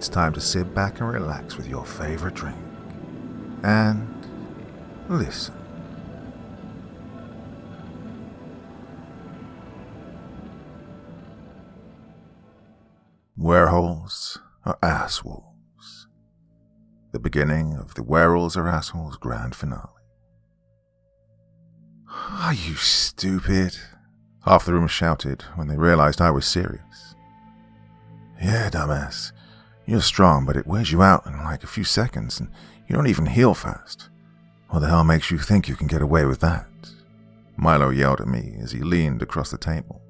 it's time to sit back and relax with your favorite drink. And listen. Wereholes are Asswolves. The beginning of the Wereholes are Asswolves grand finale. Are you stupid? Half the room shouted when they realized I was serious. Yeah, dumbass. You're strong, but it wears you out in like a few seconds, and you don't even heal fast. What the hell makes you think you can get away with that? Milo yelled at me as he leaned across the table.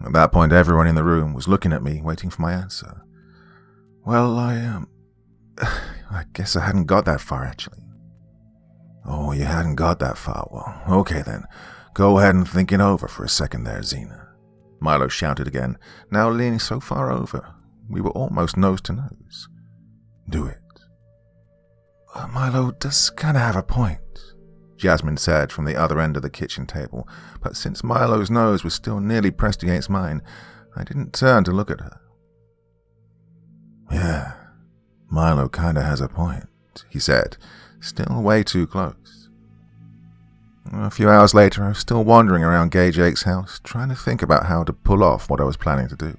At that point, everyone in the room was looking at me, waiting for my answer. Well, I guess I hadn't got that far, actually. Oh, you hadn't got that far? Well, okay then. Go ahead and think it over for a second there, Xena. Milo shouted again, now leaning so far over, we were almost nose to nose. Do it. Milo does kind of have a point, Jasmine said from the other end of the kitchen table, but since Milo's nose was still nearly pressed against mine, I didn't turn to look at her. Yeah, Milo kinda has a point, he said, still way too close. A few hours later, I was still wandering around Gay Jake's house, trying to think about how to pull off what I was planning to do.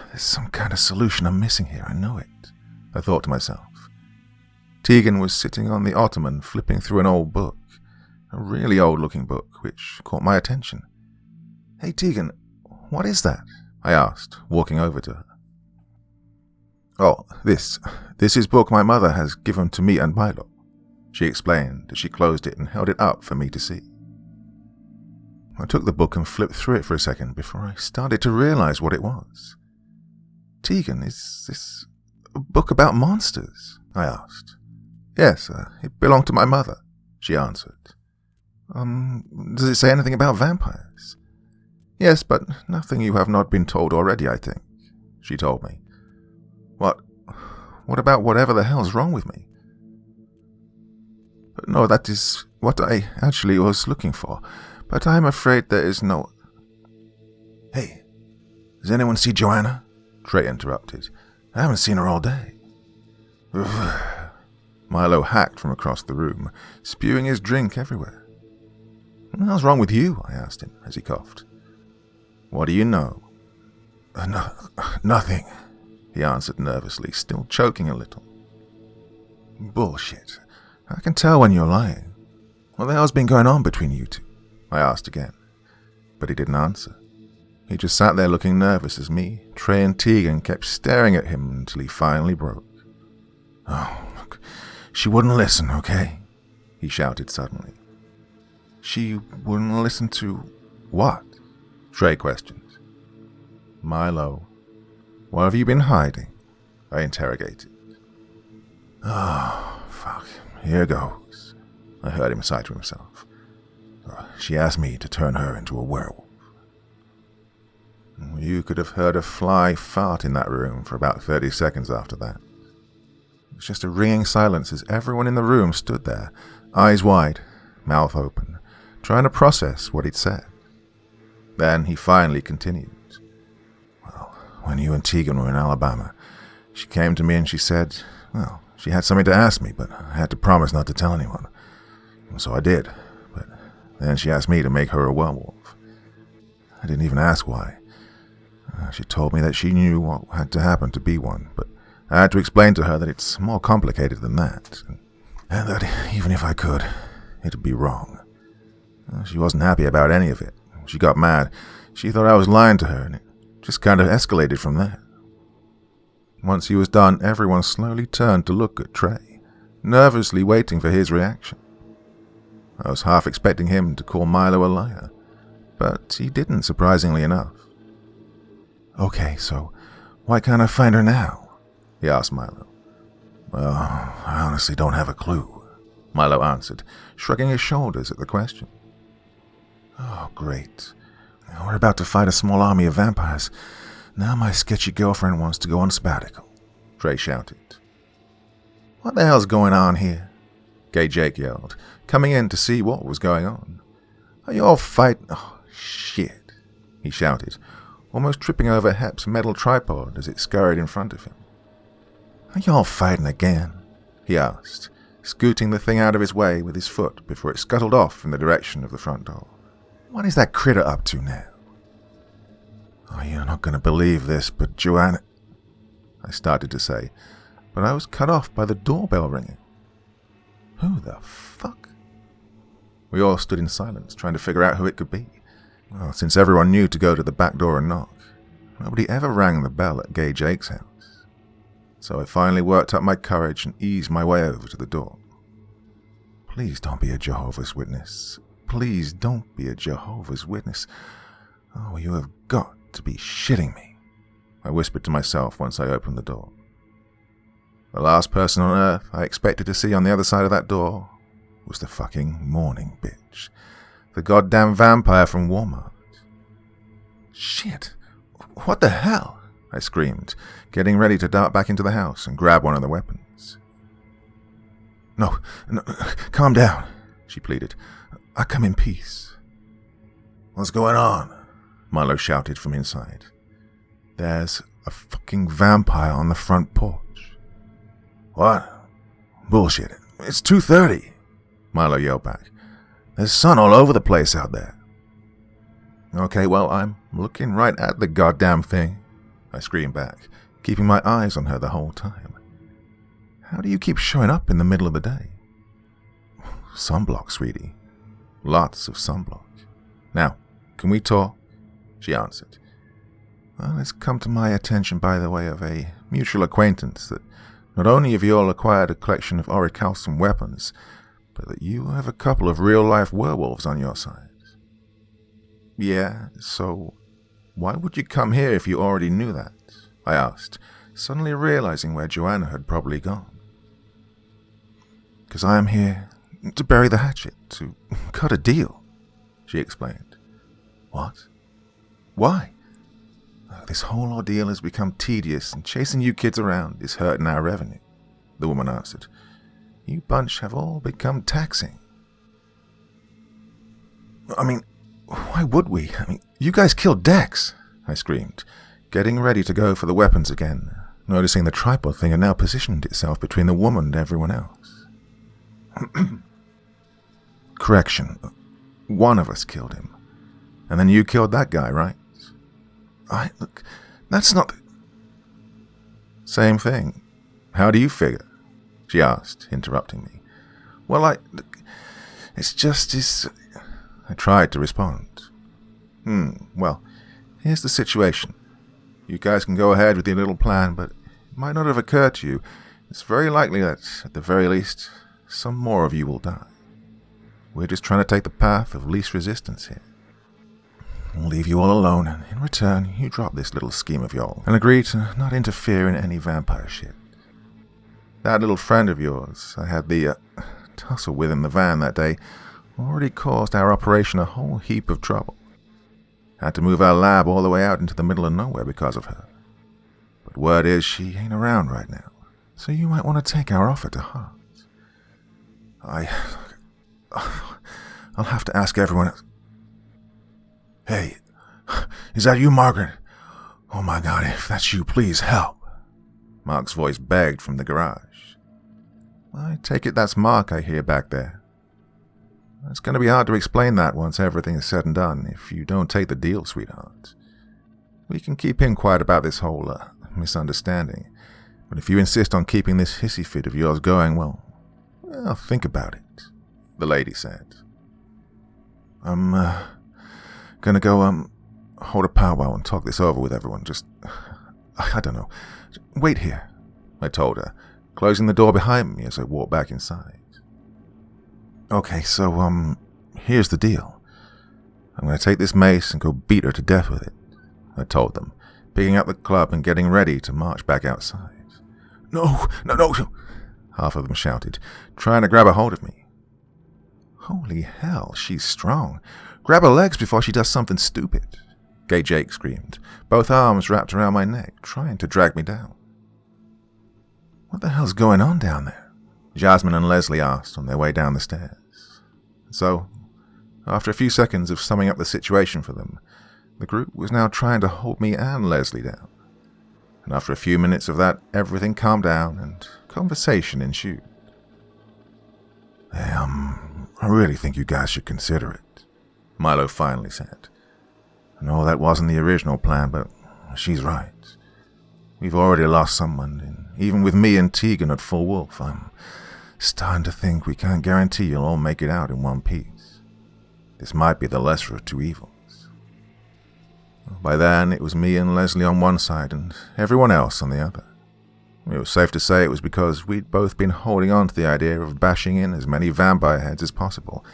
There's some kind of solution I'm missing here, I know it, I thought to myself. Tegan was sitting on the ottoman flipping through an old book, a really old-looking book, which caught my attention. Hey Tegan, what is that? I asked, walking over to her. Oh, this is book my mother has given to me and Milo, she explained as she closed it and held it up for me to see. I took the book and flipped through it for a second before I started to realize what it was. Tegan, is this a book about monsters? I asked. Yes, it belonged to my mother, she answered. Does it say anything about vampires? Yes, but nothing you have not been told already, I think, she told me. What about whatever the hell's wrong with me? No, that is what I actually was looking for, but I'm afraid there is no... Hey, does anyone see Joanna? Trey interrupted. I haven't seen her all day. Milo hacked from across the room, spewing his drink everywhere. What the hell's wrong with you? I asked him as he coughed. What do you know? Nothing, he answered nervously, still choking a little. Bullshit. I can tell when you're lying. What the hell's been going on between you two? I asked again, but he didn't answer. He just sat there looking nervous as me, Trey and Tegan kept staring at him until he finally broke. Oh, look, she wouldn't listen, okay? He shouted suddenly. She wouldn't listen to what? Trey questioned. Milo, what have you been hiding? I interrogated. Oh, fuck. Here goes, I heard him sigh to himself. She asked me to turn her into a werewolf. You could have heard a fly fart in that room for about 30 seconds after that. It was just a ringing silence as everyone in the room stood there, eyes wide, mouth open, trying to process what he'd said. Then he finally continued. Well, when you and Tegan were in Alabama, she came to me and she said, well, she had something to ask me, but I had to promise not to tell anyone. So I did, but then she asked me to make her a werewolf. I didn't even ask why. She told me that she knew what had to happen to be one, but I had to explain to her that it's more complicated than that, and that even if I could, it'd be wrong. She wasn't happy about any of it. She got mad. She thought I was lying to her, and it just kind of escalated from there. Once he was done, everyone slowly turned to look at Trey, nervously waiting for his reaction. I was half expecting him to call Milo a liar, but he didn't, surprisingly enough. Okay, so why can't I find her now? He asked Milo. Well, I honestly don't have a clue, Milo answered, shrugging his shoulders at the question. Oh, great. We're about to fight a small army of vampires. Now my sketchy girlfriend wants to go on sabbatical, Trey shouted. What the hell's going on here? Gay Jake yelled, coming in to see what was going on. Are you all fighting? Oh, shit, he shouted. almost tripping over Hep's metal tripod as it scurried in front of him. "Are y'all fighting again?" he asked, scooting the thing out of his way with his foot before it scuttled off in the direction of the front door. "What is that critter up to now?" "Oh, you're not going to believe this, but Joanna," I started to say, but I was cut off by the doorbell ringing. Who the fuck? We all stood in silence, trying to figure out who it could be. Well, since everyone knew to go to the back door and knock, nobody ever rang the bell at Gay Jake's house. So I finally worked up my courage and eased my way over to the door. "Please don't be a Jehovah's Witness. Please don't be a Jehovah's Witness. Oh, you have got to be shitting me," I whispered to myself once I opened the door. The last person on earth I expected to see on the other side of that door was the fucking morning bitch. The goddamn vampire from Walmart. "Shit! What the hell?" I screamed, getting ready to dart back into the house and grab one of the weapons. No, calm down," she pleaded. "I come in peace." "What's going on?" Milo shouted from inside. "There's a fucking vampire on the front porch." "What? Bullshit. It's 2:30, Milo yelled back. "There's sun all over the place out there." "Okay, well, I'm looking right at the goddamn thing," I screamed back, keeping my eyes on her the whole time. "How do you keep showing up in the middle of the day?" "Sunblock, sweetie. Lots of sunblock. Now, can we talk?" she answered. "Well, it's come to my attention by the way of a mutual acquaintance that not only have you all acquired a collection of orichalcum weapons, but that you have a couple of real-life werewolves on your side." "Yeah, so why would you come here if you already knew that?" I asked, suddenly realizing where Joanna had probably gone. "Because I am here to bury the hatchet, to cut a deal," she explained. "What? Why?" "This whole ordeal has become tedious, and chasing you kids around is hurting our revenue," the woman answered. "You bunch have all become taxing." "I mean, why would we? I mean, you guys killed Dex," I screamed, getting ready to go for the weapons again, noticing the tripod thing had now positioned itself between the woman and everyone else. "Correction. One of us killed him. And then you killed that guy, right?" Look, that's not..." "Same thing. How do you figure?" she asked, interrupting me. "Well, it's just is..." I tried to respond. Well, here's the situation. You guys can go ahead with your little plan, but it might not have occurred to you. It's very likely that, at the very least, some more of you will die. We're just trying to take the path of least resistance here. We'll leave you all alone, and in return, you drop this little scheme of yours and agree to not interfere in any vampire shit. That little friend of yours I had the tussle with in the van that day already caused our operation a whole heap of trouble. Had to move our lab all the way out into the middle of nowhere because of her. But word is she ain't around right now, so you might want to take our offer to heart. I'll have to ask everyone... Hey, is that you, Margaret? Oh my God, if that's you, please help. Mark's voice begged from the garage. I take it that's Mark I hear back there. It's going to be hard to explain that once everything is said and done, if you don't take the deal, sweetheart. We can keep him quiet about this whole misunderstanding, but if you insist on keeping this hissy fit of yours going, well, think about it, the lady said. I'm gonna go hold a powwow and talk this over with everyone. Just, I don't know. Wait here, I told her, closing the door behind me as I walked back inside. Okay, so, here's the deal. I'm going to take this mace and go beat her to death with it, I told them, picking up the club and getting ready to march back outside. No, half of them shouted, trying to grab a hold of me. Holy hell, she's strong. Grab her legs before she does something stupid, Gay Jake screamed, both arms wrapped around my neck, trying to drag me down. What the hell's going on down there? Jasmine and Leslie asked on their way down the stairs. So, after a few seconds of summing up the situation for them, The group was now trying to hold me and Leslie down. And after a few minutes of that, everything calmed down and conversation ensued. Hey, I really think you guys should consider it, Milo finally said. No, that wasn't the original plan, but she's right. We've already lost someone, and even with me and Tegan at full wolf, I'm starting to think we can't guarantee you'll all make it out in one piece. This might be the lesser of two evils. By then, it was me and Leslie on one side and everyone else on the other. It was safe to say it was because we'd both been holding on to the idea of bashing in as many vampire heads as possible,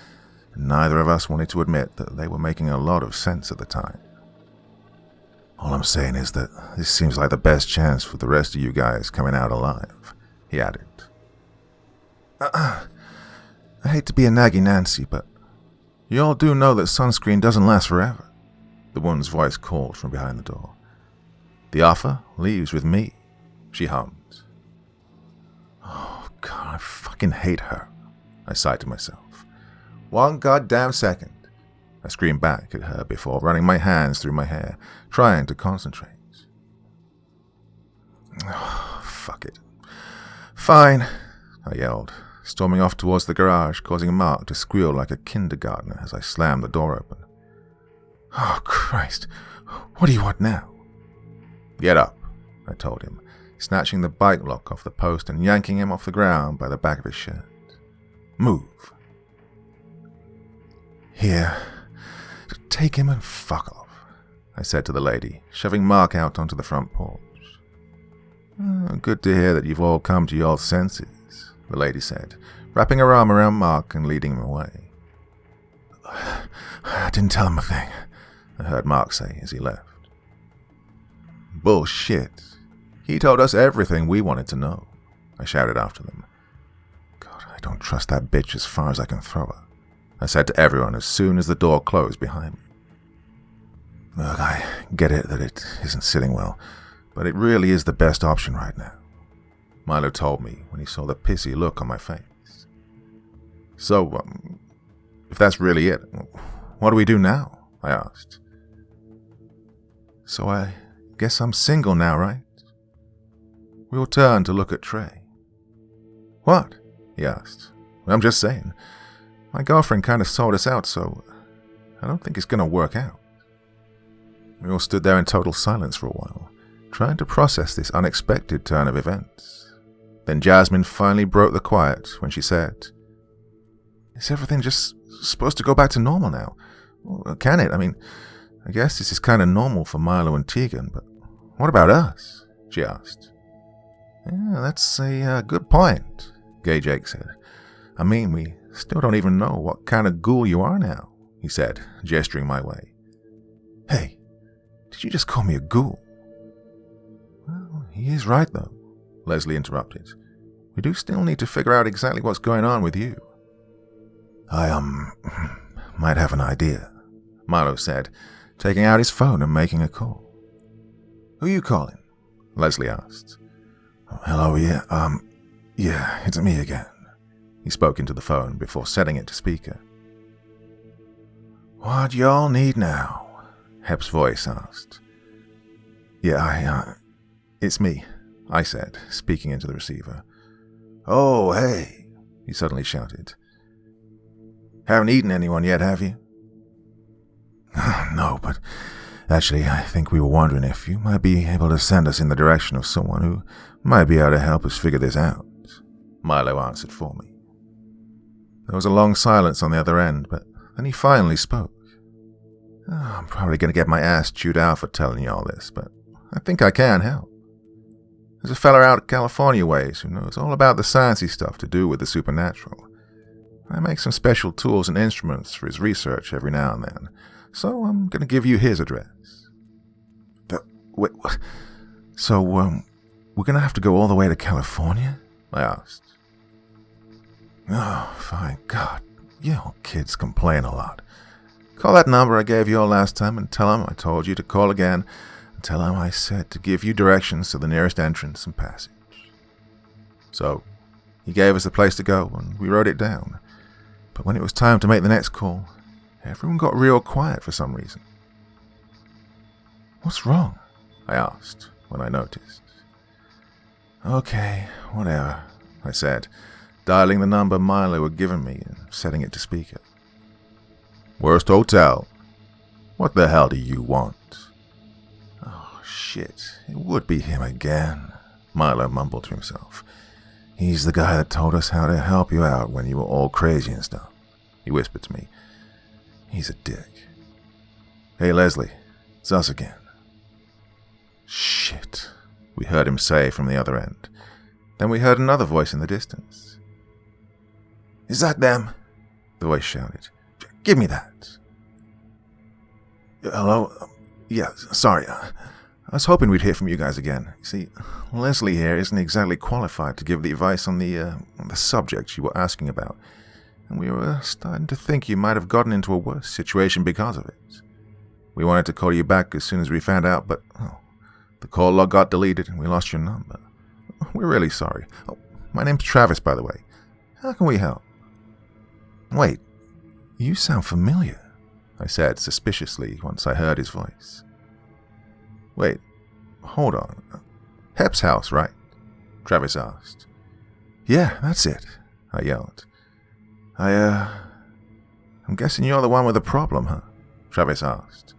and neither of us wanted to admit that they were making a lot of sense at the time. All I'm saying is that this seems like the best chance for the rest of you guys coming out alive, he added. I hate to be a naggy Nancy, but you all do know that sunscreen doesn't last forever, the woman's voice called from behind the door. The offer leaves with me, she hummed. Oh, God, I fucking hate her, I sighed to myself. One goddamn second. I screamed back at her before running my hands through my hair, trying to concentrate. Oh, fuck it. Fine, I yelled, storming off towards the garage, causing Mark to squeal like a kindergartner as I slammed the door open. Oh, Christ, what do you want now? Get up, I told him, snatching the bike lock off the post and yanking him off the ground by the back of his shirt. Move. Here, take him and fuck off, I said to the lady, shoving Mark out onto the front porch. Good to hear that you've all come to your senses, the lady said, wrapping her arm around Mark and leading him away. I didn't tell him a thing, I heard Mark say as he left. Bullshit. He told us everything we wanted to know, I shouted after them. God, I don't trust that bitch as far as I can throw her, I said to everyone as soon as the door closed behind me. Look, I get it that it isn't sitting well, but it really is the best option right now, Milo told me when he saw the pissy look on my face. So, if that's really it, what do we do now? I asked. So I guess I'm single now, right? We all turned to look at Trey. What? He asked. I'm just saying. My girlfriend kind of sold us out, so I don't think it's going to work out. We all stood there in total silence for a while, trying to process this unexpected turn of events. Then Jasmine finally broke the quiet when she said, Is everything just supposed to go back to normal now? Well, can it? I mean, I guess this is kind of normal for Milo and Tegan, but what about us? She asked. Yeah, that's a good point, Gay Jake said. I mean, we still don't even know what kind of ghoul you are now, he said, gesturing my way. Hey, did you just call me a ghoul? Well, he is right, though, Leslie interrupted. We do still need to figure out exactly what's going on with you. I, might have an idea, Milo said, taking out his phone and making a call. Who are you calling? Leslie asked. Hello, yeah, it's me again. He spoke into the phone before setting it to speaker. What y'all need now? Hep's voice asked. Yeah, it's me, I said, speaking into the receiver. Oh, hey, he suddenly shouted. Haven't eaten anyone yet, have you? No, but actually, I think we were wondering if you might be able to send us in the direction of someone who might be able to help us figure this out, Milo answered for me. There was a long silence on the other end, but then he finally spoke. I'm probably going to get my ass chewed out for telling you all this, but I think I can help. There's a fella out at California ways who knows all about the sciencey stuff to do with the supernatural. I make some special tools and instruments for his research every now and then, so I'm going to give you his address. So, we're going to have to go all the way to California? I asked. Oh, fine. God, you know, kids complain a lot. Call that number I gave you all last time and tell him I told you to call again and tell him I said to give you directions to the nearest entrance and passage. So, he gave us the place to go and we wrote it down. But when it was time to make the next call, everyone got real quiet for some reason. What's wrong? I asked when I noticed. Okay, whatever, I said, dialing the number Milo had given me and setting it to speaker. Worst hotel. What the hell do you want? Oh, shit, it would be him again, Milo mumbled to himself. He's the guy that told us how to help you out when you were all crazy and stuff, he whispered to me. He's a dick. Hey, Leslie, it's us again. Shit, we heard him say from the other end. Then we heard another voice in the distance. Is that them? The voice shouted. Give me that. Hello? Yeah, sorry. I was hoping we'd hear from you guys again. You see, Leslie here isn't exactly qualified to give the advice on the subject you were asking about, and we were starting to think you might have gotten into a worse situation because of it. We wanted to call you back as soon as we found out, but the call log got deleted and we lost your number. We're really sorry. Oh, my name's Travis, by the way. How can we help? Wait, you sound familiar, I said suspiciously once I heard his voice. Wait, hold on. Hep's house, right? Travis asked. Yeah, that's it, I yelled. I'm guessing you're the one with the problem, huh? Travis asked.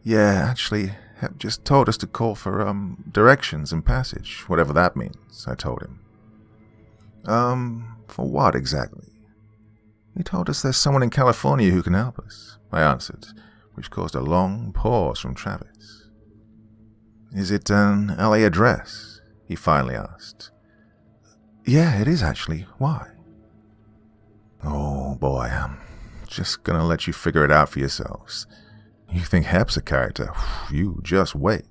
Yeah, actually, Hep just told us to call for, directions and passage, whatever that means, I told him. For what exactly? He told us there's someone in California who can help us, I answered, which caused a long pause from Travis. Is it an LA address? He finally asked. Yeah, it is actually. Why? Oh boy, I'm just gonna let you figure it out for yourselves. You think Hep's a character? You just wait,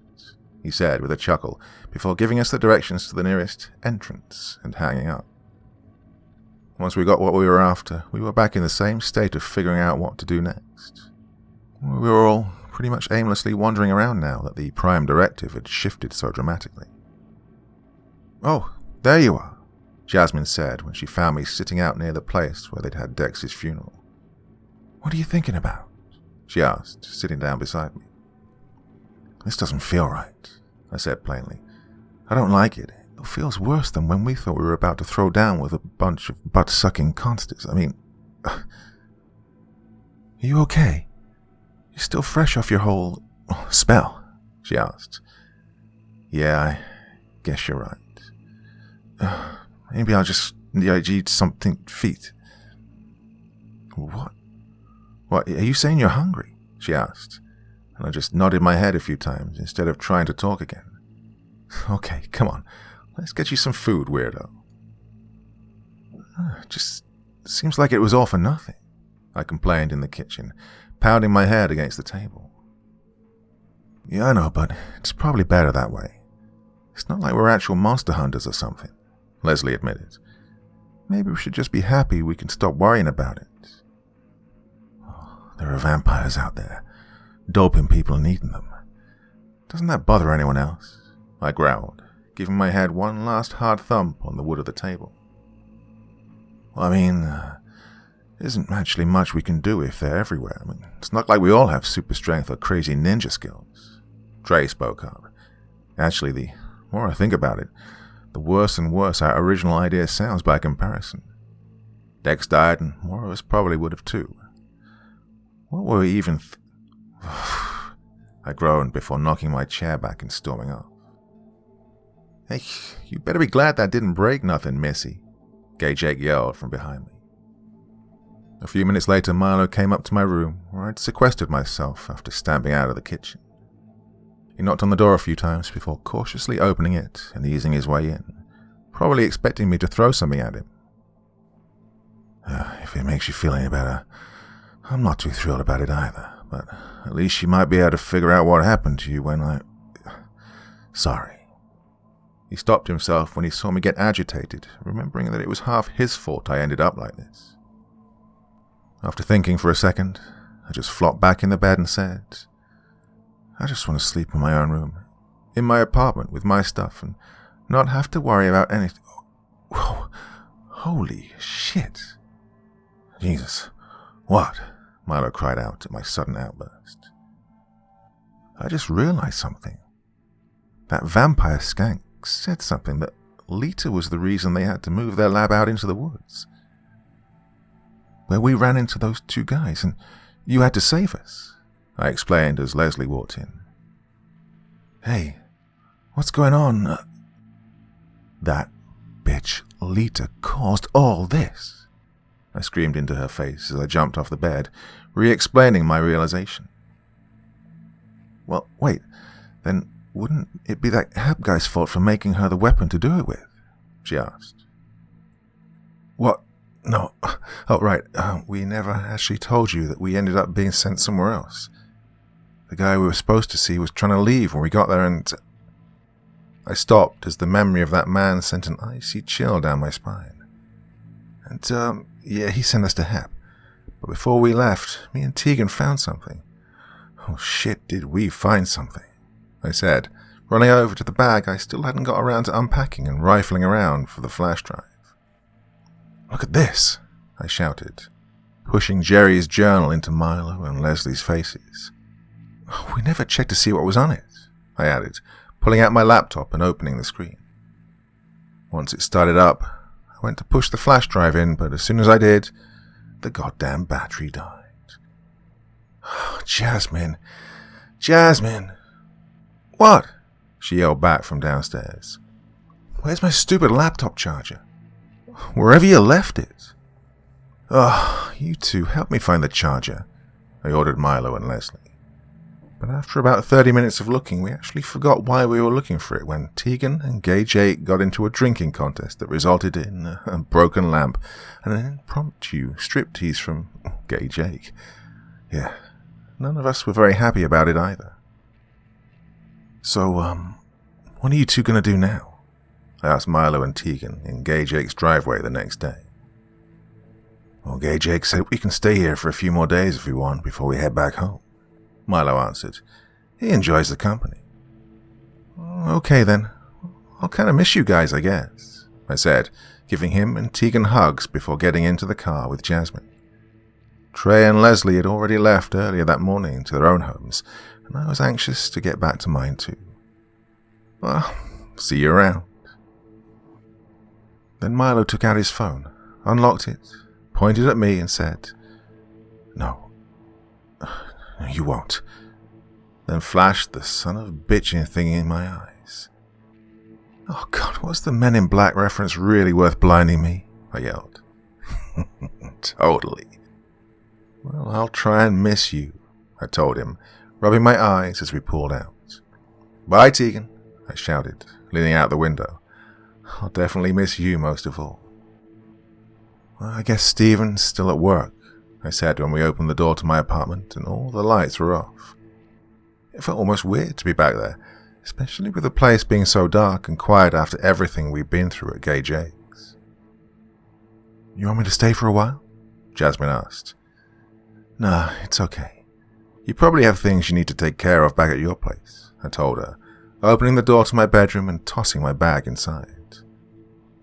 he said with a chuckle, before giving us the directions to the nearest entrance and hanging up. Once we got what we were after, we were back in the same state of figuring out what to do next. We were all pretty much aimlessly wandering around now that the Prime Directive had shifted so dramatically. Oh, there you are, Jasmine said when she found me sitting out near the place where they'd had Dex's funeral. What are you thinking about? She asked, sitting down beside me. This doesn't feel right, I said plainly. I don't like it. It feels worse than when we thought we were about to throw down with a bunch of butt-sucking constants. I mean... Are you okay? You're still fresh off your whole spell, she asked. Yeah, I guess you're right. Maybe I'll just eat something to feet. What? What, are you saying you're hungry? She asked, and I just nodded my head a few times instead of trying to talk again. Okay, come on. Let's get you some food, weirdo. Just seems like it was all for nothing, I complained in the kitchen, pounding my head against the table. Yeah, I know, but it's probably better that way. It's not like we're actual monster hunters or something, Leslie admitted. Maybe we should just be happy we can stop worrying about it. Oh, there are vampires out there, doping people and eating them. Doesn't that bother anyone else? I growled, giving my head one last hard thump on the wood of the table. Well, I mean, there isn't actually much we can do if they're everywhere. I mean, it's not like we all have super strength or crazy ninja skills. Trey spoke up. Actually, the more I think about it, the worse and worse our original idea sounds by comparison. Dex died, and more of us probably would have too. What were we even I groaned before knocking my chair back and storming off. Hey, you better be glad that didn't break nothing, Missy, Gay Jake yelled from behind me. A few minutes later, Milo came up to my room, where I'd sequestered myself after stamping out of the kitchen. He knocked on the door a few times before cautiously opening it and easing his way in, probably expecting me to throw something at him. If it makes you feel any better, I'm not too thrilled about it either, but at least you might be able to figure out what happened to you when Sorry. He stopped himself when he saw me get agitated, remembering that it was half his fault I ended up like this. After thinking for a second, I just flopped back in the bed and said, I just want to sleep in my own room, in my apartment with my stuff, and not have to worry about anything. Whoa, holy shit. Jesus, what? Milo cried out at my sudden outburst. I just realized something. That vampire skank said something that Lita was the reason they had to move their lab out into the woods, where we ran into those two guys, and you had to save us, I explained as Leslie walked in. Hey, what's going on? That bitch Lita caused all this, I screamed into her face as I jumped off the bed, re-explaining my realization. Well, wait, then wouldn't it be that Hab guy's fault for making her the weapon to do it with? She asked. What? No. Oh, right. We never actually told you that we ended up being sent somewhere else. The guy we were supposed to see was trying to leave when we got there, and I stopped as the memory of that man sent an icy chill down my spine. And, yeah, he sent us to Hab. But before we left, me and Tegan found something. Oh, shit, did we find something, I said, running over to the bag I still hadn't got around to unpacking and rifling around for the flash drive. Look at this, I shouted, pushing Jerry's journal into Milo and Leslie's faces. We never checked to see what was on it, I added, pulling out my laptop and opening the screen. Once it started up, I went to push the flash drive in, but as soon as I did, the goddamn battery died. Jasmine! Jasmine! What? She yelled back from downstairs. Where's my stupid laptop charger? Wherever you left it. Oh, you two, help me find the charger, I ordered Milo and Leslie. But after about 30 minutes of looking, we actually forgot why we were looking for it when Tegan and Gay Jake got into a drinking contest that resulted in a broken lamp and an impromptu striptease from Gay Jake. Yeah, none of us were very happy about it either. So, what are you two going to do now? I asked Milo and Tegan in Gay Jake's driveway the next day. Well, Gay Jake said we can stay here for a few more days if we want before we head back home, Milo answered. He enjoys the company. Okay then, I'll kind of miss you guys, I guess, I said, giving him and Tegan hugs before getting into the car with Jasmine. Trey and Leslie had already left earlier that morning to their own homes, and I was anxious to get back to mine too. Well, see you around. Then Milo took out his phone, unlocked it, pointed at me and said, No, you won't. Then flashed the son of a bitching thing in my eyes. Oh God, was the Men in Black reference really worth blinding me? I yelled. Totally. Well, I'll try and miss you, I told him, rubbing my eyes as we pulled out. Bye, Tegan, I shouted, leaning out the window. I'll definitely miss you most of all. Well, I guess Steven's still at work, I said when we opened the door to my apartment and all the lights were off. It felt almost weird to be back there, especially with the place being so dark and quiet after everything we'd been through at Gay Jake's. You want me to stay for a while? Jasmine asked. Nah, it's okay. You probably have things you need to take care of back at your place, I told her, opening the door to my bedroom and tossing my bag inside.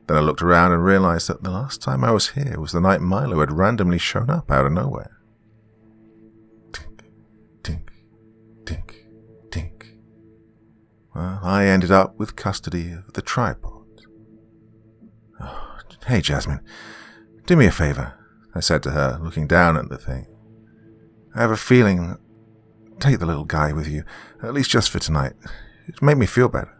Then I looked around and realized that the last time I was here was the night Milo had randomly shown up out of nowhere. Tink, tink, tink, tink. Well, I ended up with custody of the tripod. Oh, hey, Jasmine, do me a favor, I said to her, looking down at the thing. I have a feeling. Take the little guy with you, at least just for tonight. It'd make me feel better.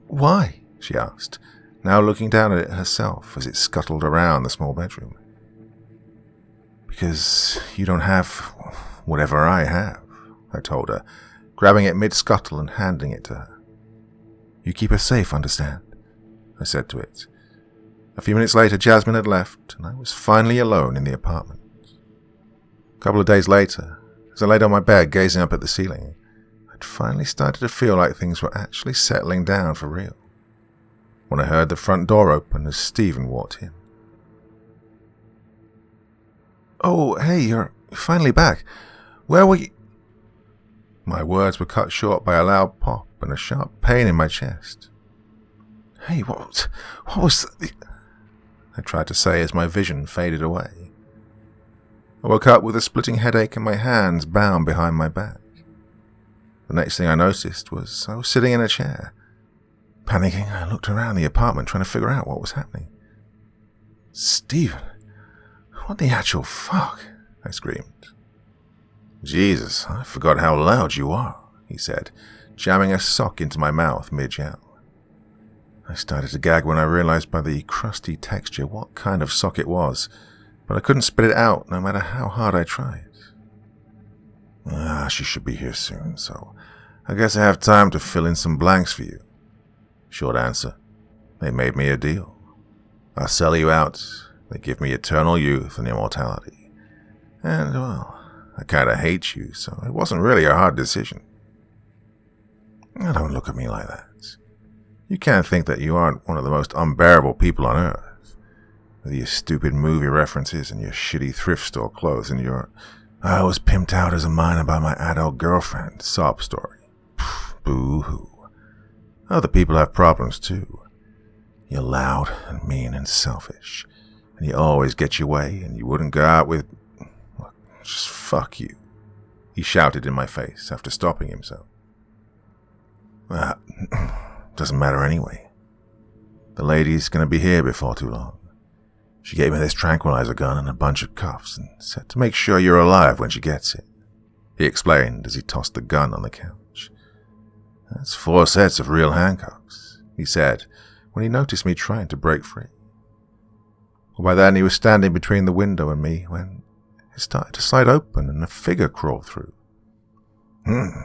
Why? She asked, now looking down at it herself as it scuttled around the small bedroom. Because you don't have whatever I have, I told her, grabbing it mid-scuttle and handing it to her. You keep her safe, understand? I said to it. A few minutes later, Jasmine had left, and I was finally alone in the apartment. A couple of days later, as I laid on my bed gazing up at the ceiling, I'd finally started to feel like things were actually settling down for real, when I heard the front door open as Stephen walked in. Oh, hey, you're finally back. Where were you? My words were cut short by a loud pop and a sharp pain in my chest. Hey, what was the... I tried to say as my vision faded away. I woke up with a splitting headache and my hands bound behind my back. The next thing I noticed was I was sitting in a chair. Panicking, I looked around the apartment trying to figure out what was happening. "Stephen, what the actual fuck?" I screamed. "Jesus, I forgot how loud you are," he said, jamming a sock into my mouth mid-yowl. I started to gag when I realized by the crusty texture what kind of sock it was, but I couldn't spit it out no matter how hard I tried. She should be here soon, so I guess I have time to fill in some blanks for you. Short answer. They made me a deal. I'll sell you out. They give me eternal youth and immortality. And, well, I kinda hate you, so it wasn't really a hard decision. Now don't look at me like that. You can't think that you aren't one of the most unbearable people on earth. With your stupid movie references and your shitty thrift store clothes and your "I was pimped out as a minor by my adult girlfriend" sob story. Boo-hoo. Other people have problems too. You're loud and mean and selfish, and you always get your way, and you wouldn't go out with... Just fuck you, he shouted in my face after stopping himself. Doesn't matter anyway. The lady's gonna be here before too long. She gave me this tranquilizer gun and a bunch of cuffs and said to make sure you're alive when she gets it, he explained as he tossed the gun on the couch. That's 4 sets of real handcuffs, he said when he noticed me trying to break free. Well, by then he was standing between the window and me when it started to slide open and a figure crawled through.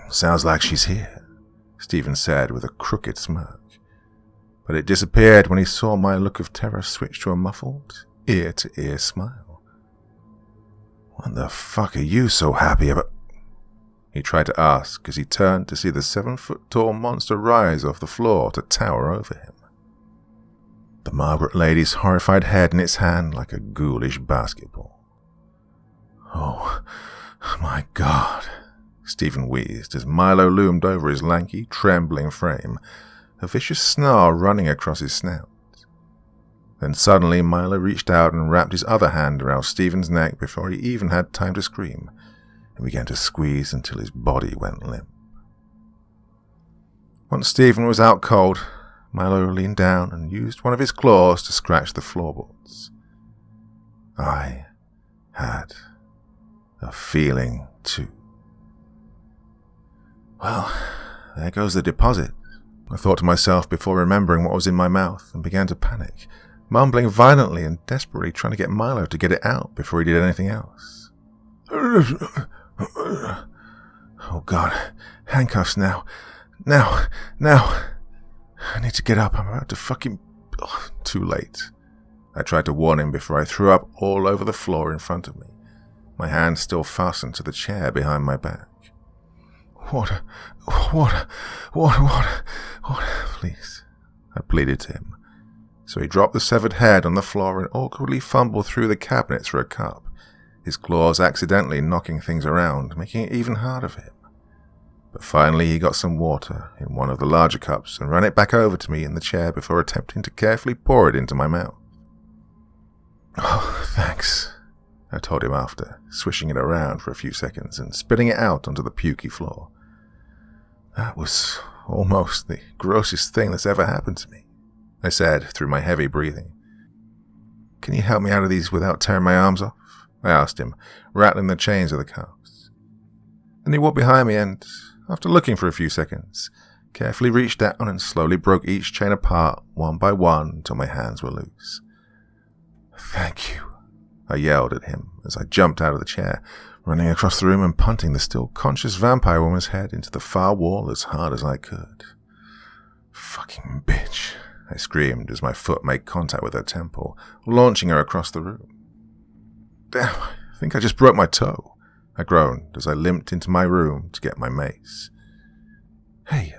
Sounds like she's here, Stephen said with a crooked smirk. But it disappeared when he saw my look of terror switch to a muffled, ear-to-ear smile. What the fuck are you so happy about? He tried to ask as he turned to see the 7-foot-tall monster rise off the floor to tower over him. The Margaret lady's horrified head in its hand like a ghoulish basketball. Oh, my God, Stephen wheezed as Milo loomed over his lanky, trembling frame, a vicious snarl running across his snout. Then suddenly Milo reached out and wrapped his other hand around Stephen's neck before he even had time to scream, and began to squeeze until his body went limp. Once Stephen was out cold, Milo leaned down and used one of his claws to scratch the floorboards. I had a feeling too. Well, there goes the deposit, I thought to myself before remembering what was in my mouth, and began to panic, mumbling violently and desperately trying to get Milo to get it out before he did anything else. Oh God, handcuffs now. Now. I need to get up, I'm about to fucking... too late. I tried to warn him before I threw up all over the floor in front of me, my hand still fastened to the chair behind my back. Water, please, I pleaded to him. So he dropped the severed head on the floor and awkwardly fumbled through the cabinets for a cup, his claws accidentally knocking things around, making it even harder for him. But finally he got some water in one of the larger cups and ran it back over to me in the chair before attempting to carefully pour it into my mouth. Oh, thanks, I told him after, swishing it around for a few seconds and spitting it out onto the pukey floor. That was almost the grossest thing that's ever happened to me, I said through my heavy breathing. Can you help me out of these without tearing my arms off? I asked him, rattling the chains of the cuffs. Then he walked behind me and, after looking for a few seconds, carefully reached down and slowly broke each chain apart one by one until my hands were loose. Thank you, I yelled at him as I jumped out of the chair, running across the room and punting the still conscious vampire woman's head into the far wall as hard as I could. Fucking bitch, I screamed as my foot made contact with her temple, launching her across the room. Damn, I think I just broke my toe, I groaned as I limped into my room to get my mace. Hey,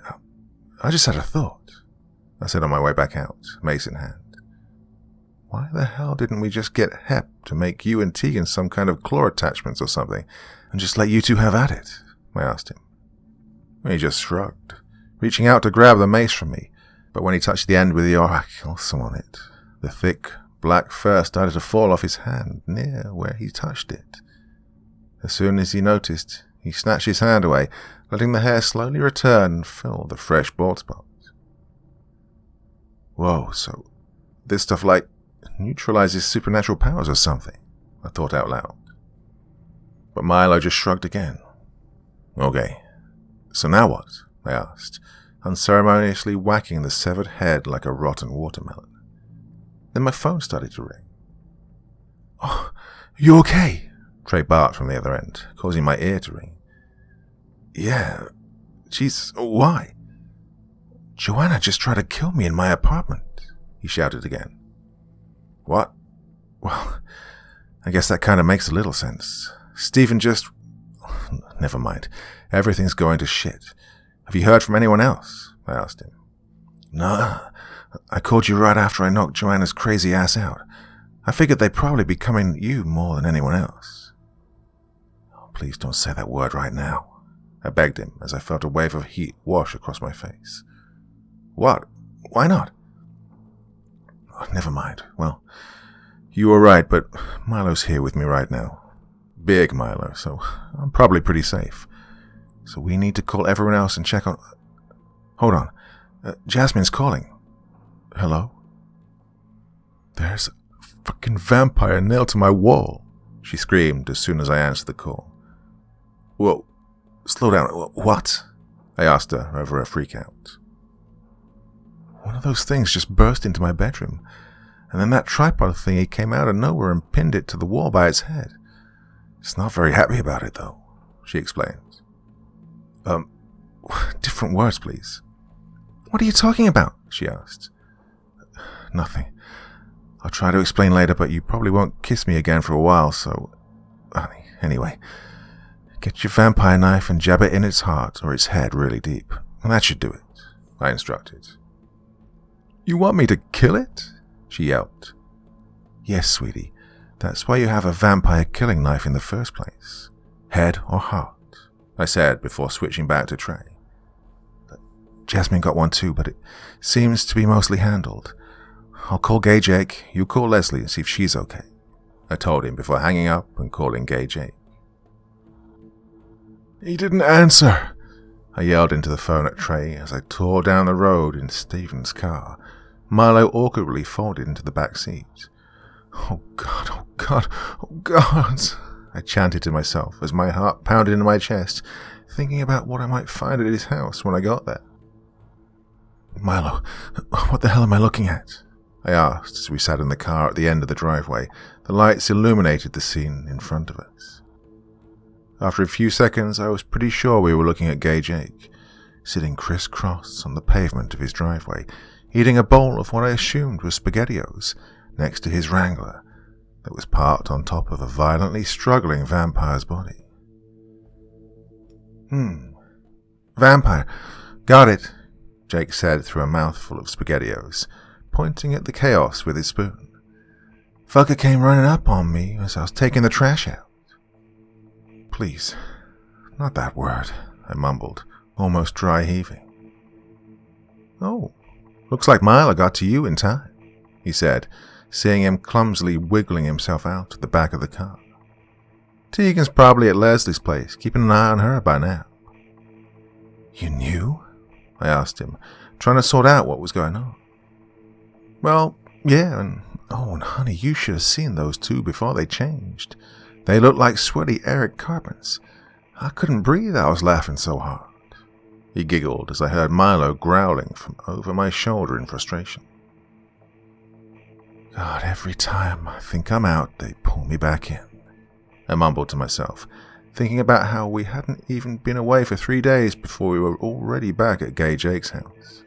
I just had a thought, I said on my way back out, mace in hand. Why the hell didn't we just get Hep to make you and Tegan some kind of claw attachments or something, and just let you two have at it? I asked him. He just shrugged, reaching out to grab the mace from me, but when he touched the end with the oracle on it, the thick, black fur started to fall off his hand near where he touched it. As soon as he noticed, He snatched his hand away, letting the hair slowly return and fill the fresh bald spots. Whoa, so this stuff like neutralizes supernatural powers or something, I thought out loud. But Milo just shrugged again. Okay, so now what? I asked, unceremoniously whacking the severed head like a rotten watermelon. Then my phone started to ring. Oh, you okay? Trey barked from the other end, causing my ear to ring. Yeah, Jesus, why? Joanna just tried to kill me in my apartment, he shouted again. What? Well, I guess that kind of makes a little sense. Stephen just... Never mind. Everything's going to shit. Have you heard from anyone else? I asked him. Nah. I called you right after I knocked Joanna's crazy ass out. I figured they'd probably be coming at you more than anyone else. Oh, please don't say that word right now, I begged him as I felt a wave of heat wash across my face. What? Why not? Oh, never mind. Well, you were right, but Milo's here with me right now. Big Milo, so I'm probably pretty safe. So we need to call everyone else and check on... Hold on. Jasmine's calling. Hello? There's a fucking vampire nailed to my wall, she screamed as soon as I answered the call. Whoa, slow down. What? I asked her over a freak-out. One of those things just burst into my bedroom, and then that tripod thingy came out of nowhere and pinned it to the wall by its head. It's not very happy about it, though, she explained. Different words, please. What are you talking about? She asked. Nothing. I'll try to explain later, but you probably won't kiss me again for a while, so... Anyway, get your vampire knife and jab it in its heart or its head really deep. That should do it, I instructed. You want me to kill it? She yelped. Yes, sweetie. That's why you have a vampire killing knife in the first place. Head or heart, I said before switching back to Trey. Jasmine got one too, but it seems to be mostly handled. I'll call Gay Jake, you call Leslie and see if she's okay, I told him before hanging up and calling Gay Jake. He didn't answer, I yelled into the phone at Trey as I tore down the road in Stephen's car, Milo awkwardly folded into the back seat. Oh God, oh God, oh God, I chanted to myself as my heart pounded into my chest, thinking about what I might find at his house when I got there. Milo, what the hell am I looking at? I asked as we sat in the car at the end of the driveway. The lights illuminated the scene in front of us. After a few seconds, I was pretty sure we were looking at Gay Jake, sitting crisscross on the pavement of his driveway, eating a bowl of what I assumed was SpaghettiOs next to his Wrangler that was parked on top of a violently struggling vampire's body. Vampire. Got it, Jake said through a mouthful of SpaghettiOs, pointing at the chaos with his spoon. Fucker came running up on me as I was taking the trash out. Please, not that word, I mumbled, almost dry heaving. Oh, looks like Milo got to you in time, he said, seeing him clumsily wiggling himself out at the back of the car. Tegan's probably at Leslie's place, keeping an eye on her by now. You knew? I asked him, trying to sort out what was going on. Well, yeah, and honey, you should have seen those two before they changed. They looked like sweaty Eric Carpents. I couldn't breathe, I was laughing so hard. He giggled as I heard Milo growling from over my shoulder in frustration. God, every time I think I'm out, they pull me back in, I mumbled to myself, thinking about how we hadn't even been away for 3 days before we were already back at Gay Jake's house.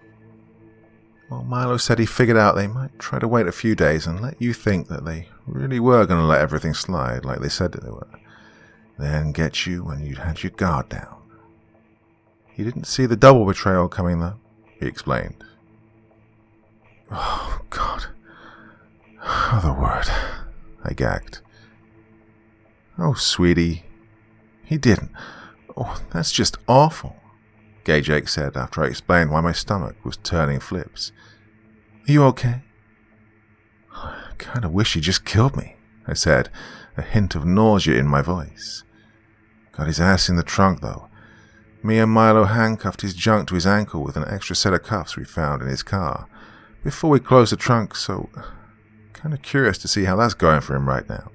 Well, Milo said he figured out they might try to wait a few days and let you think that they really were going to let everything slide like they said that they were, then get you when you'd had your guard down. He didn't see the double betrayal coming, though, he explained. Oh, God. Other word, I gagged. Oh, sweetie. He didn't. Oh, that's just awful, Gay Jake said after I explained why my stomach was turning flips. Are you okay? I kind of wish he just killed me, I said, a hint of nausea in my voice. Got his ass in the trunk, though. Me and Milo handcuffed his junk to his ankle with an extra set of cuffs we found in his car before we closed the trunk, so kind of curious to see how that's going for him right now.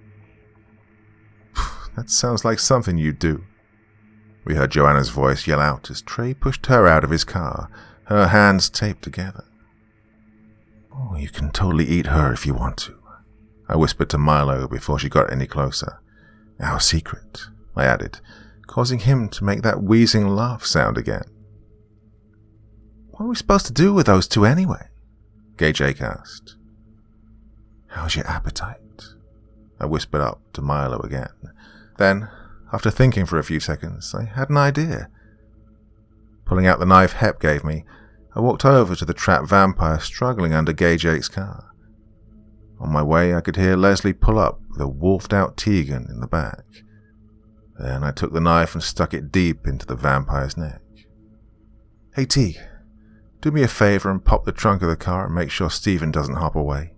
That sounds like something you'd do. We heard Joanna's voice yell out as Trey pushed her out of his car, her hands taped together. Oh, you can totally eat her if you want to, I whispered to Milo before she got any closer. Our secret, I added, causing him to make that wheezing laugh sound again. What are we supposed to do with those two anyway? Gay Jake asked. How's your appetite? I whispered up to Milo again. Then, after thinking for a few seconds, I had an idea. Pulling out the knife Hep gave me, I walked over to the trapped vampire struggling under Gay Jake's car. On my way, I could hear Leslie pull up with a wolfed-out Tegan in the back. Then I took the knife and stuck it deep into the vampire's neck. Hey T, do me a favor and pop the trunk of the car and make sure Stephen doesn't hop away.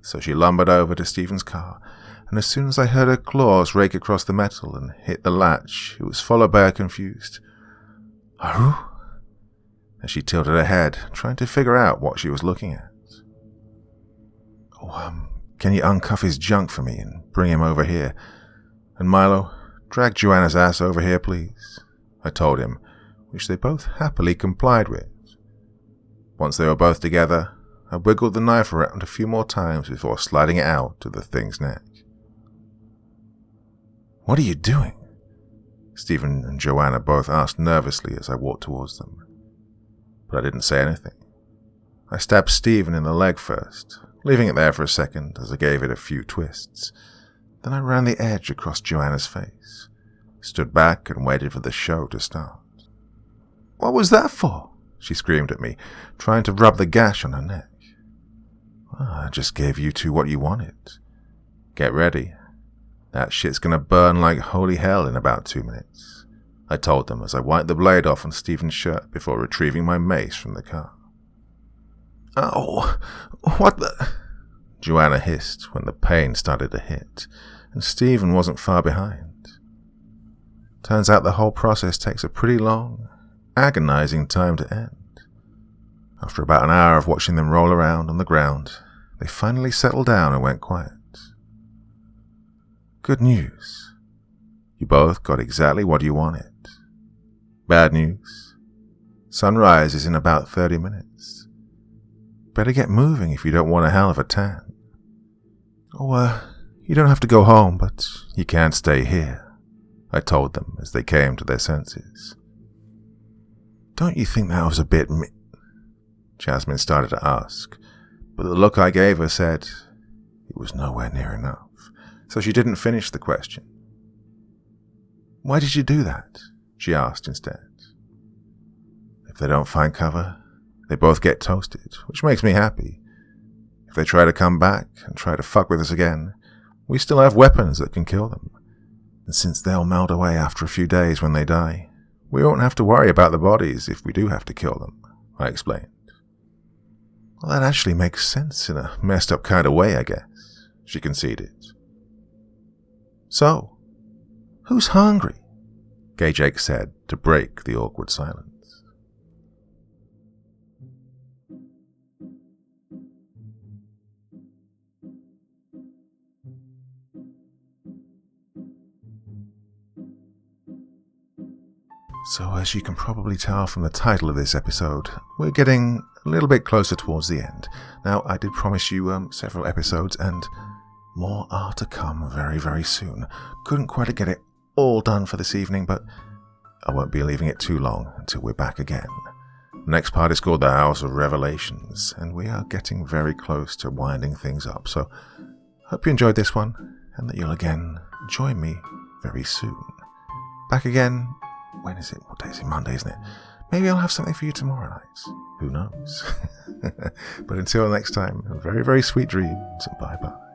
So she lumbered over to Stephen's car, and as soon as I heard her claws rake across the metal and hit the latch, it was followed by a confused "Aru?" as she tilted her head, trying to figure out what she was looking at. Can you uncuff his junk for me and bring him over here? And Milo, drag Joanna's ass over here, please, I told him, which they both happily complied with. Once they were both together, I wiggled the knife around a few more times before sliding it out to the thing's neck. What are you doing? Stephen and Joanna both asked nervously as I walked towards them. But I didn't say anything. I stabbed Stephen in the leg first, leaving it there for a second as I gave it a few twists. Then I ran the edge across Joanna's face, stood back and waited for the show to start. What was that for? She screamed at me, trying to rub the gash on her neck. I just gave you two what you wanted. Get ready. That shit's gonna burn like holy hell in about 2 minutes, I told them as I wiped the blade off on Stephen's shirt before retrieving my mace from the car. Oh, what the... Joanna hissed when the pain started to hit, and Stephen wasn't far behind. Turns out the whole process takes a pretty long, agonizing time to end. After about an hour of watching them roll around on the ground, they finally settled down and went quiet. Good news. You both got exactly what you wanted. Bad news. Sunrise is in about 30 minutes. Better get moving if you don't want a hell of a tan. You don't have to go home, but you can't stay here, I told them as they came to their senses. Don't you think that was a bit Jasmine started to ask, but the look I gave her said it was nowhere near enough, so she didn't finish the question. Why did you do that? She asked instead. If they don't find cover, they both get toasted, which makes me happy. If they try to come back and try to fuck with us again, we still have weapons that can kill them. And since they'll melt away after a few days when they die, we won't have to worry about the bodies if we do have to kill them, I explained. Well, that actually makes sense in a messed up kind of way, I guess, she conceded. So, who's hungry? Gay Jake said to break the awkward silence. So as you can probably tell from the title of this episode, we're getting a little bit closer towards the end. Now, I did promise you several episodes, and more are to come very, very soon. Couldn't quite get it all done for this evening, but I won't be leaving it too long until we're back again. The next part is called The House of Revelations, and we are getting very close to winding things up. So, hope you enjoyed this one, and that you'll again join me very soon. Back again. When is it? What day is it? Monday, isn't it? Maybe I'll have something for you tomorrow night. Who knows? But until next time, very, very sweet dreams, and bye-bye.